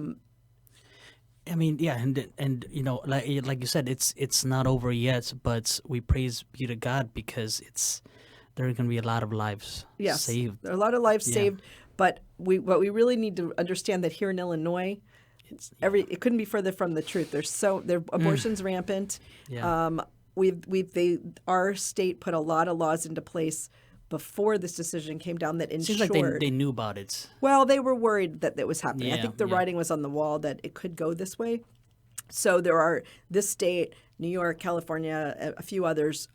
Speaker 3: mean, yeah, and you know, like you said, it's not over yet, but we praise be to God because there are going to be a lot of lives saved.
Speaker 2: There are a lot of lives saved, but what we really need to understand that here in Illinois, it couldn't be further from the truth. Abortion's rampant.
Speaker 3: Yeah.
Speaker 2: Our state put a lot of laws into place before this decision came down that ensured.
Speaker 3: Seems like they knew about it.
Speaker 2: Well, they were worried that was happening. I
Speaker 3: Yeah,
Speaker 2: think the writing was on the wall that it could go this way. So this state, New York, California, a few others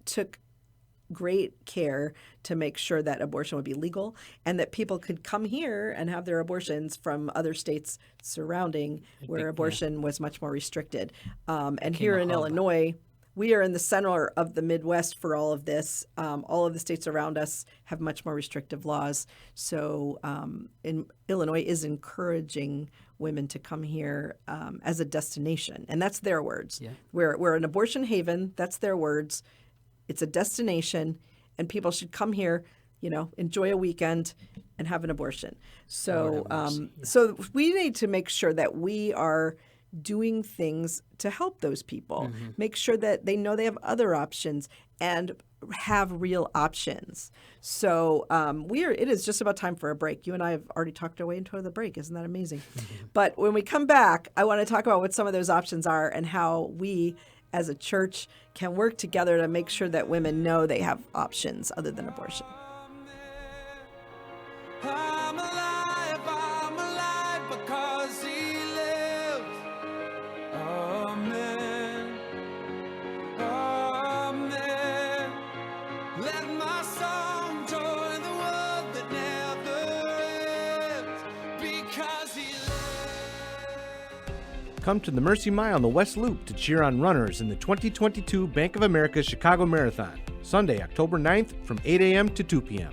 Speaker 2: took great care to make sure that abortion would be legal and that people could come here and have their abortions from other states surrounding where abortion was much more restricted. And here in Illinois, we are in the center of the Midwest for all of this. All of the states around us have much more restrictive laws. So Illinois is encouraging women to come here as a destination. And that's their words.
Speaker 3: Yeah.
Speaker 2: We're an abortion haven. That's their words. It's a destination, and people should come here, enjoy a weekend and have an abortion. So so we need to make sure that we are doing things to help those people, make sure that they know they have other options and have real options. So it is just about time for a break. You and I have already talked our way into the break. Isn't that amazing? But when we come back, I want to talk about what some of those options are and how we as a church can work together to make sure that women know they have options other than abortion.
Speaker 21: I'm alive because he lives. Amen. Amen. Let my song join the world that never ends because he lives.
Speaker 22: Come to the Mercy Mile on the West Loop to cheer on runners in the 2022 Bank of America Chicago Marathon, Sunday, October 9th from 8 a.m. to 2 p.m.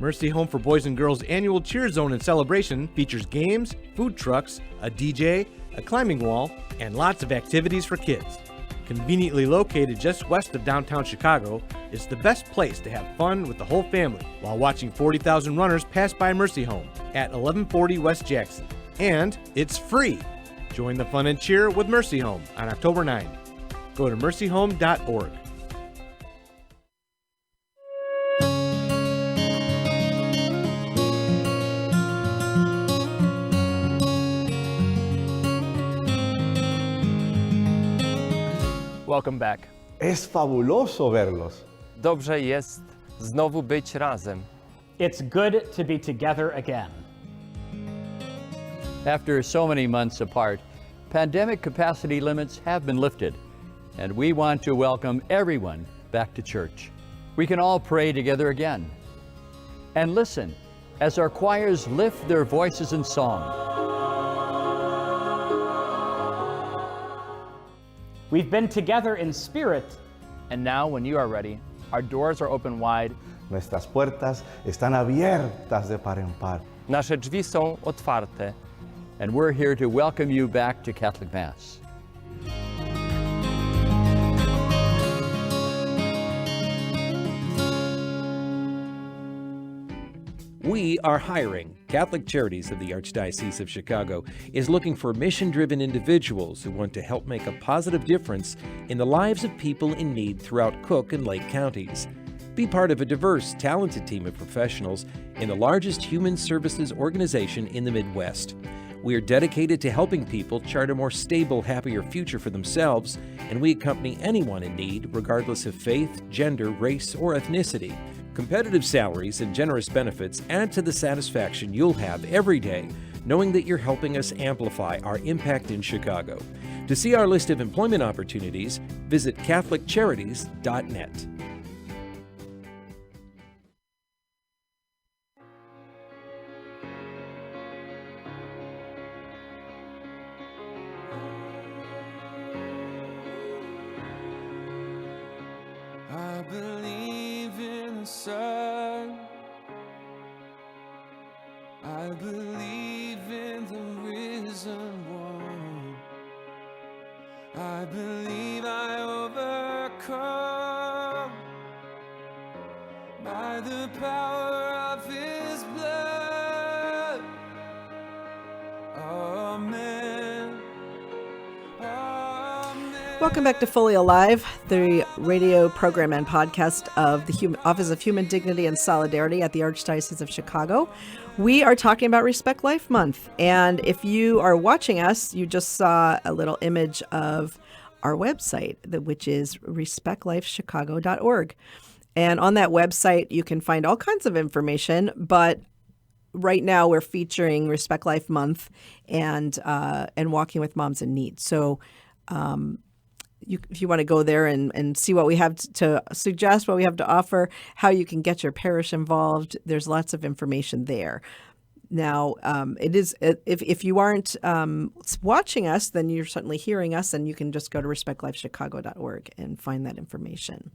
Speaker 22: Mercy Home for Boys and Girls annual Cheer Zone and celebration features games, food trucks, a DJ, a climbing wall, and lots of activities for kids. Conveniently located just west of downtown Chicago, it's the best place to have fun with the whole family while watching 40,000 runners pass by Mercy Home at 1140 West Jackson. And it's free. Join the fun and cheer with Mercy Home on October 9. Go to mercyhome.org.
Speaker 5: Welcome back.
Speaker 6: Es fabuloso verlos.
Speaker 5: Dobrze jest znowu być razem.
Speaker 23: It's good to be together again.
Speaker 24: After so many months apart, pandemic capacity limits have been lifted, and we want to welcome everyone back to church. We can all pray together again. And listen as our choirs lift their voices in song.
Speaker 23: We've been together in spirit.
Speaker 5: And now, when you are ready, our doors are open wide.
Speaker 6: Nuestras puertas están abiertas de par en par.
Speaker 5: Nasze drzwi są otwarte.
Speaker 24: And we're here to welcome you back to Catholic Mass.
Speaker 9: We are hiring. Catholic Charities of the Archdiocese of Chicago is looking for mission-driven individuals who want to help make a positive difference in the lives of people in need throughout Cook and Lake counties. Be part of a diverse, talented team of professionals in the largest human services organization in the Midwest. We are dedicated to helping people chart a more stable, happier future for themselves, and we accompany anyone in need, regardless of faith, gender, race, or ethnicity. Competitive salaries and generous benefits add to the satisfaction you'll have every day knowing that you're helping us amplify our impact in Chicago. To see our list of employment opportunities, visit CatholicCharities.net.
Speaker 21: I believe in the sun. I believe in the risen one. I believe I overcome by the power of his blood. Amen.
Speaker 2: Welcome back to Fully Alive, the radio program and podcast of the Office of Human Dignity and Solidarity at the Archdiocese of Chicago. We are talking about Respect Life Month. And if you are watching us, you just saw a little image of our website, which is respectlifechicago.org. And on that website, you can find all kinds of information, but right now we're featuring Respect Life Month and Walking with Moms in Need. So if you want to go there and see what we have to suggest, what we have to offer, how you can get your parish involved, there's lots of information there. Now, it is if you aren't watching us, then you're certainly hearing us, and you can just go to respectlifechicago.org and find that information.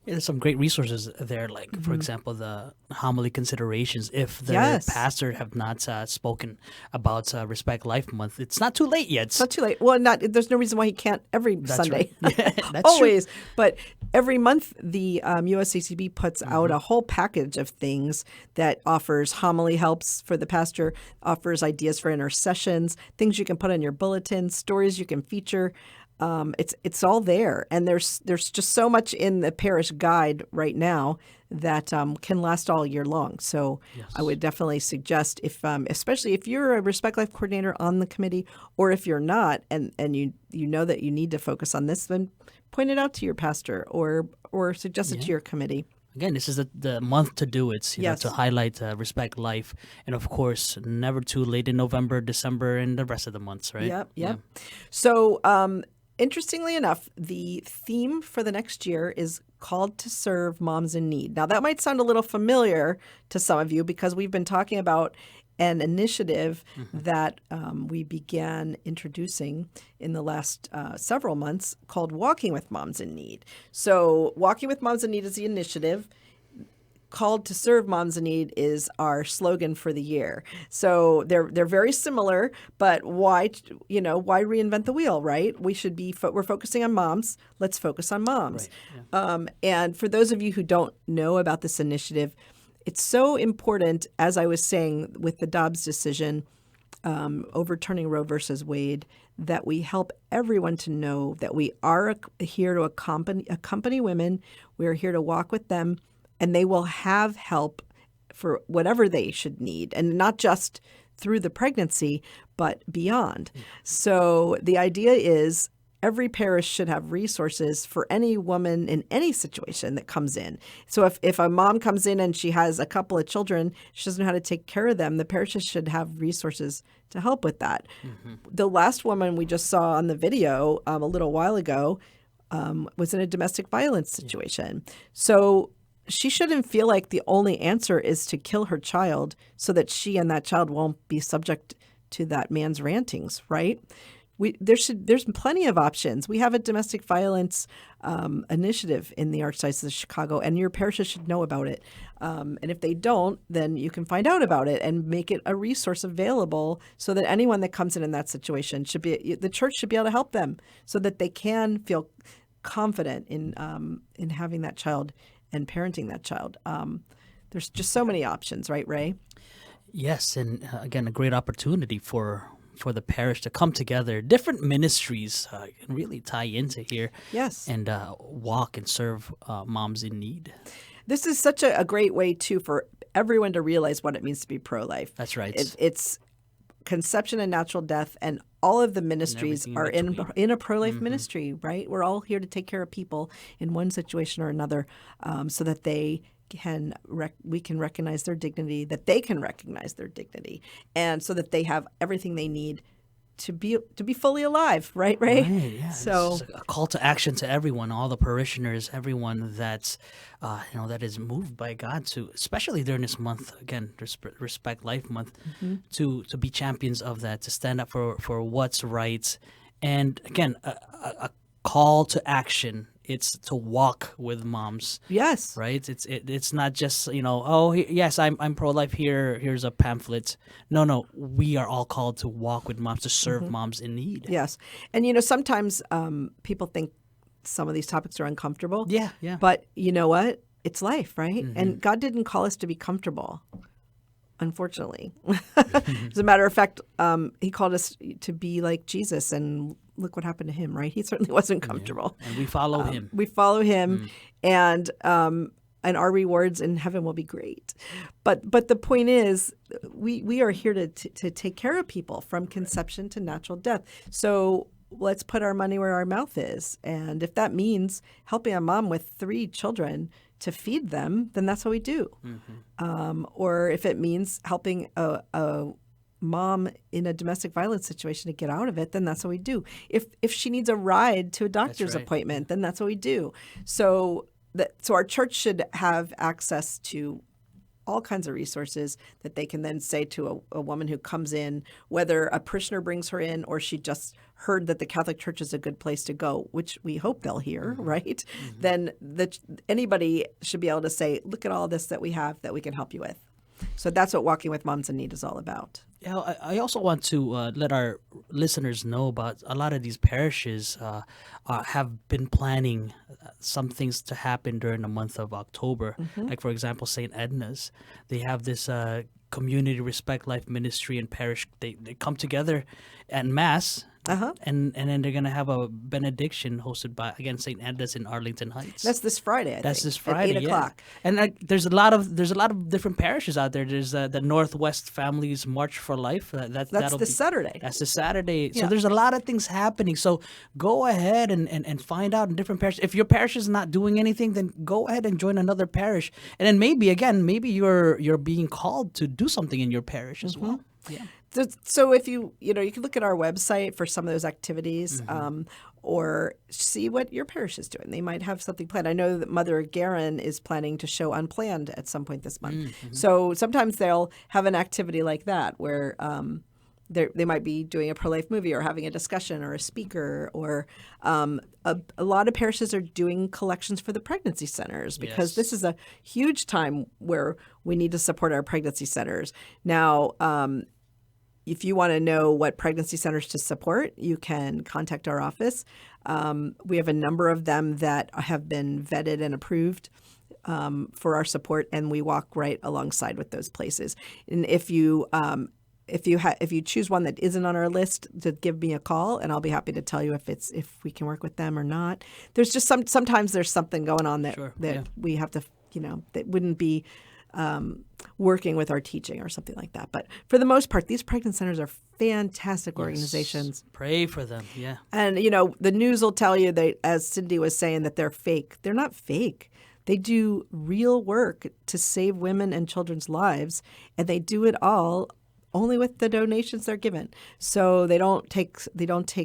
Speaker 3: There's some great resources there, like, for example, the homily considerations. If the pastor have not spoken about Respect Life Month, it's not too late yet.
Speaker 2: It's not too late. Well, there's no reason why he can't every Sunday.
Speaker 3: Right. That's
Speaker 2: always.
Speaker 3: true.
Speaker 2: But every month, the USCCB puts out a whole package of things that offers homily helps for the pastor, offers ideas for intercessions, things you can put on your bulletin, stories you can feature. It's all there, and there's just so much in the parish guide right now that can last all year long. So I would definitely suggest, if especially if you're a Respect Life coordinator on the committee, or if you're not, and you know that you need to focus on this, then point it out to your pastor or suggest it to your committee.
Speaker 3: Again, this is the month to do it, you know, to highlight Respect Life. And, of course, never too late in November, December, and the rest of the months, right?
Speaker 2: Yep. Yeah. So interestingly enough, the theme for the next year is Called to Serve Moms in Need. Now, that might sound a little familiar to some of you because we've been talking about an initiative that we began introducing in the last several months called Walking with Moms in Need. So Walking with Moms in Need is the initiative. Called to Serve Moms in Need is our slogan for the year. So they're very similar, but why reinvent the wheel, right? We're focusing on moms. Let's focus on moms. Right. Yeah. And for those of you who don't know about this initiative, it's so important, as I was saying with the Dobbs decision, overturning Roe versus Wade, that we help everyone to know that we are here to accompany women. We are here to walk with them, and they will have help for whatever they should need, and not just through the pregnancy, but beyond. So the idea is every parish should have resources for any woman in any situation that comes in. So if a mom comes in and she has a couple of children, she doesn't know how to take care of them, the parishes should have resources to help with that. Mm-hmm. The last woman we just saw on the video a little while ago was in a domestic violence situation. Yeah. So she shouldn't feel like the only answer is to kill her child so that she and that child won't be subject to that man's rantings, right? There's plenty of options. We have a domestic violence initiative in the Archdiocese of Chicago, and your parishes should know about it. And if they don't, then you can find out about it and make it a resource available so that anyone that comes in that situation the church should be able to help them so that they can feel confident in having that child and parenting that child. There's just so many options, right, Ray?
Speaker 3: Yes, and again, a great opportunity for the parish to come together. Different ministries can really tie into here.
Speaker 2: Yes.
Speaker 3: And walk and serve moms in need.
Speaker 2: This is such a great way, too, for everyone to realize what it means to be pro-life.
Speaker 3: That's right.
Speaker 2: It's conception and natural death, and all of the ministries are in a pro-life mm-hmm. ministry, right? We're all here to take care of people in one situation or another so that we can recognize their dignity, that they can recognize their dignity, and so that they have everything they need to be fully alive, right, Ray?
Speaker 3: Right, yeah. So it's a call to action to everyone, all the parishioners, everyone that's that is moved by God to, especially during this month, again, Respect Life Month, mm-hmm. to be champions of that, to stand up for what's right, and again, a call to action. It's to walk with moms.
Speaker 2: Yes.
Speaker 3: Right? It's not just, yes, I'm pro-life here. Here's a pamphlet. No. We are all called to walk with moms, to serve mm-hmm. moms in need.
Speaker 2: Yes. And, sometimes people think some of these topics are uncomfortable.
Speaker 3: Yeah.
Speaker 2: But you know what? It's life, right?
Speaker 3: Mm-hmm.
Speaker 2: And God didn't call us to be comfortable, unfortunately. As a matter of fact, he called us to be like Jesus, and look what happened to him, right? He certainly wasn't comfortable.
Speaker 3: Yeah. And we follow him.
Speaker 2: We follow him, and our rewards in heaven will be great. But the point is, we are here to take care of people from conception to natural death. So let's put our money where our mouth is. And if that means helping a mom with 3 children to feed them, then that's what we do. Mm-hmm. Or if it means helping a mom in a domestic violence situation to get out of it, then that's what we do. If she needs a ride to a doctor's appointment, then that's what we do. So our church should have access to all kinds of resources that they can then say to a woman who comes in, whether a parishioner brings her in or she just heard that the Catholic Church is a good place to go, which we hope they'll hear, mm-hmm. right? Mm-hmm. Then anybody should be able to say, look at all this that we have that we can help you with. So that's what Walking with Moms in Need is all about.
Speaker 3: Yeah, I also want to let our listeners know about a lot of these parishes have been planning some things to happen during the month of October. Mm-hmm. Like, for example, St. Edna's. They have this community Respect Life ministry and parish. They come together at Mass.
Speaker 2: Uh-huh.
Speaker 3: And then they're going to have a benediction hosted by, again, St. Edna's in Arlington Heights.
Speaker 2: That's this Friday, I think.
Speaker 3: That's this Friday,
Speaker 2: at 8 o'clock.
Speaker 3: And there's a lot of different parishes out there. There's the Northwest Families March for Life.
Speaker 2: That's this Saturday.
Speaker 3: That's this Saturday.
Speaker 2: Yeah.
Speaker 3: So there's a lot of things happening. So go ahead and find out in different parishes. If your parish is not doing anything, then go ahead and join another parish. And then maybe you're being called to do something in your parish as well. Yeah.
Speaker 2: So if you can look at our website for some of those activities,
Speaker 3: mm-hmm.
Speaker 2: Or see what your parish is doing. They might have something planned. I know that Mother Guerin is planning to show Unplanned at some point this month.
Speaker 3: Mm-hmm.
Speaker 2: So sometimes they'll have an activity like that where they might be doing a pro-life movie or having a discussion or a speaker, or a lot of parishes are doing collections for the pregnancy centers, because this is a huge time where we need to support our pregnancy centers. Now, if you want to know what pregnancy centers to support, you can contact our office. We have a number of them that have been vetted and approved for our support, and we walk right alongside with those places. And if you choose one that isn't on our list, to give me a call, and I'll be happy to tell you if we can work with them or not. There's just sometimes there's something going on that we have to, that wouldn't be working with our teaching or something like that. But for the most part, these pregnant centers are fantastic organizations.
Speaker 3: Pray for them, yeah.
Speaker 2: And, the news will tell you that, as Cindy was saying, that they're fake. They're not fake. They do real work to save women and children's lives, and they do it all only with the donations they're given. So they don't take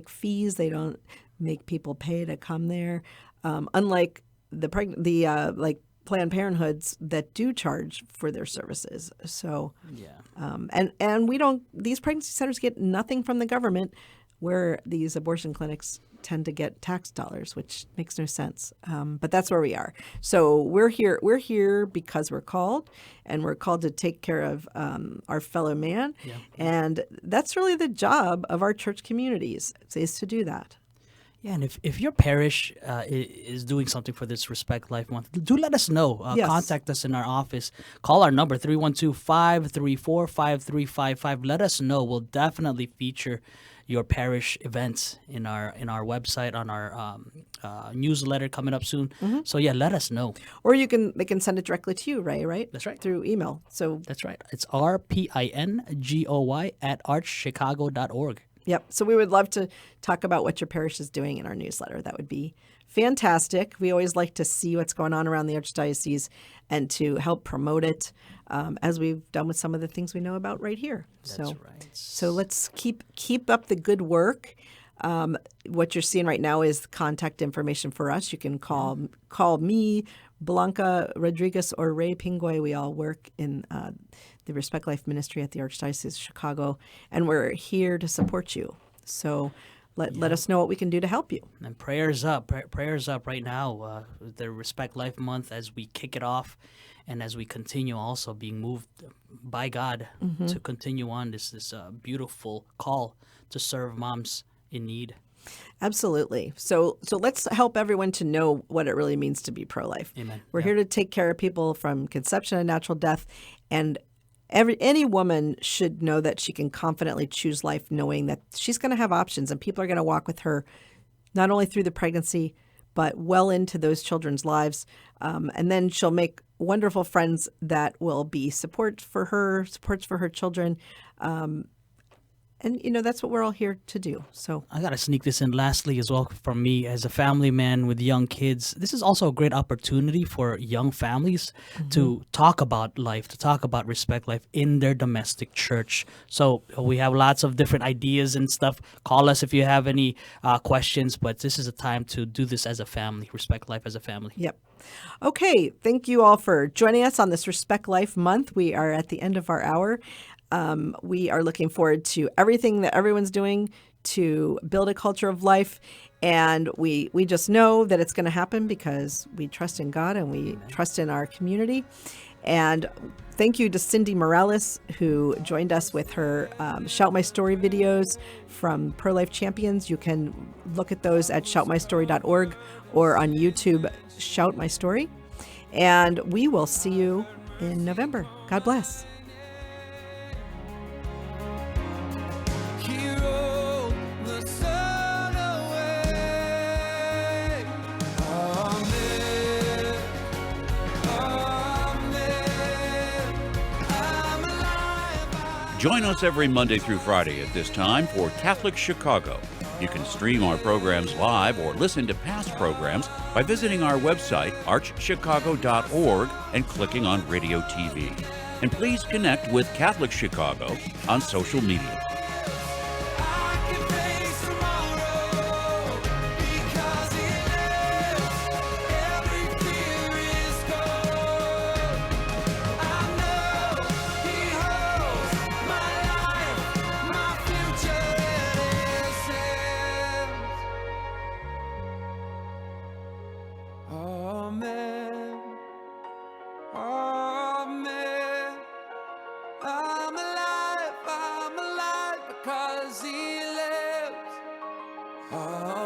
Speaker 2: fees. They don't make people pay to come there. Unlike like Planned Parenthoods that do charge for their services. So and we don't. These pregnancy centers get nothing from the government, where these abortion clinics tend to get tax dollars, which makes no sense. But that's where we are. So we're here. We're here because we're called, and we're called to take care of our fellow man. Yeah. And that's really the job of our church communities, is to do that.
Speaker 3: Yeah, and if your parish is doing something for this Respect Life Month, do let us know. Contact us in our office. Call our number, 312-534-5355. Let us know. We'll definitely feature your parish events in our website, on our newsletter coming up soon. Mm-hmm. So let us know.
Speaker 2: Or they can send it directly to you, Ray, right?
Speaker 3: That's right.
Speaker 2: Through email. So
Speaker 3: that's right. It's rpingoy@archchicago.org.
Speaker 2: Yep. So we would love to talk about what your parish is doing in our newsletter. That would be fantastic. We always like to see what's going on around the Archdiocese and to help promote it, as we've done with some of the things we know about right here.
Speaker 3: That's right.
Speaker 2: So let's keep up the good work. What you're seeing right now is contact information for us. You can call me, Blanca Rodriguez, or Ray Pingoy. We all work in the Respect Life Ministry at the Archdiocese of Chicago, and we're here to support you. So let us know what we can do to help you.
Speaker 3: And prayers up right now. The Respect Life Month, as we kick it off, and as we continue also being moved by God to continue on this beautiful call to serve moms in need.
Speaker 2: Absolutely. So let's help everyone to know what it really means to be pro-life.
Speaker 3: Amen.
Speaker 2: We're here to take care of people from conception and natural death, and any woman should know that she can confidently choose life, knowing that she's going to have options, and people are going to walk with her not only through the pregnancy, but well into those children's lives. And then she'll make wonderful friends that will be supports for her children. And, that's what we're all here to do. So
Speaker 3: I got to sneak this in lastly as well from me as a family man with young kids. This is also a great opportunity for young families to talk about life, to talk about Respect Life in their domestic church. So we have lots of different ideas and stuff. Call us if you have any questions, but this is a time to do this as a family, Respect Life as a family.
Speaker 2: Yep. Okay. Thank you all for joining us on this Respect Life Month. We are at the end of our hour. We are looking forward to everything that everyone's doing to build a culture of life. And we just know that it's going to happen because we trust in God and we trust in our community. And thank you to Cynthia Morales, who joined us with her Shout My Story videos from Pro-Life Champions. You can look at those at shoutmystory.org or on YouTube, Shout My Story. And we will see you in November. God bless.
Speaker 1: Join us every Monday through Friday at this time for Catholic Chicago. You can stream our programs live or listen to past programs by visiting our website, archchicago.org, and clicking on Radio TV. And please connect with Catholic Chicago on social media.
Speaker 21: My future Oh.